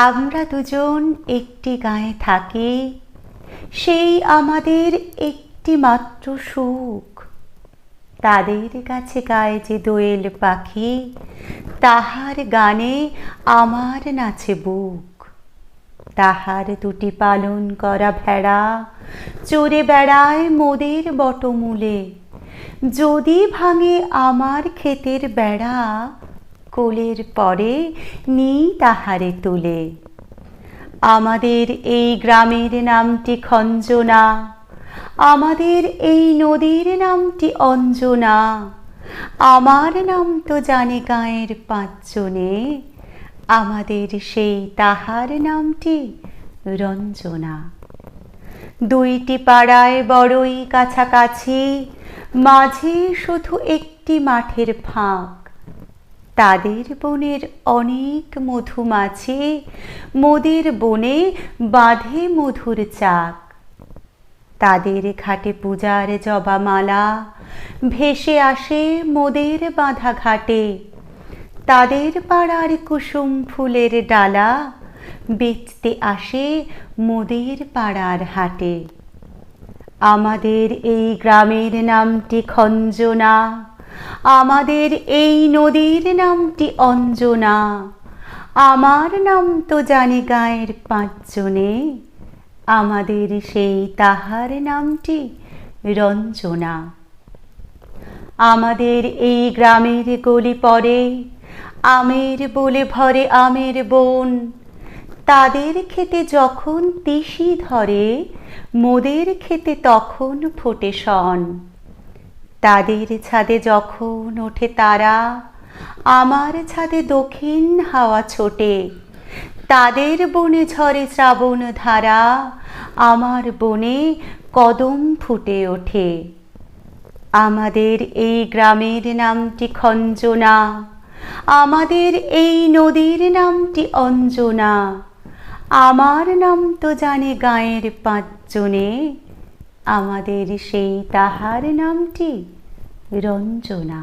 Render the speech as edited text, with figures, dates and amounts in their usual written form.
আমরা দুজন একটি গাঁয়ে থাকি, সেই আমাদের একটি মাত্র সুখ। তাদের কাছে গায়ে যে দোয়েল পাখি, তাহার গানে আমার নাচে বুক। তাহার দুটি পালন করা ভেড়া চড়ে বেড়ায় মোদের বটমূলে। যদি ভাঙে আমার ক্ষেতের বেড়া, কোলের পরে নিই তাহারে তুলে। আমাদের এই গ্রামের নামটি খঞ্জনা, আমাদের এই নদীর নামটি অঞ্জনা। আমার নাম তো জানে গাঁয়ের পাঁচজনে, আমাদের সেই তাহার নামটি রঞ্জনা। দুইটি পাড়ায় বড়ই কাছাকাছি, মাঝে শুধু একটি মাঠের ফাঁক। তাদের বনের অনেক মধুমাছি, মোদের বনে বাঁধে মধুর চাক। তাদের ঘাটে পূজার জবামালা ভেসে আসে মোদের বাঁধা ঘাটে। তাদের পাড়ার কুসুম ফুলের ডালা বেচতে আসে মোদের পাড়ার হাটে। আমাদের এই গ্রামের নামটি খঞ্জনা, আমাদের এই নদীর নামটি অঞ্জনা। আমার নাম তো জানে গাঁয়ের পাঁচজনে, আমাদের সেই তাহার নামটি রঞ্জনা। আমাদের এই গ্রামের গলি পরে আমের বলে ভরে আমের বন। তাদের খেতে যখন তিসি ধরে, মোদের খেতে তখন ফোটে শন। তাদের ছাদে যখন ওঠে তারা, আমার ছাদে দক্ষিণ হাওয়া ছোটে। তাদের বনে ঝরে শ্রাবণ ধারা, আমার বনে কদম ফুটে ওঠে। আমাদের এই গ্রামের নামটি খঞ্জনা, আমাদের এই নদীর নামটি অঞ্জনা। আমার নাম তো জানে গাঁয়ের পাঁচজনে, আমাদের সেই তাহার নামটি রঞ্জনা।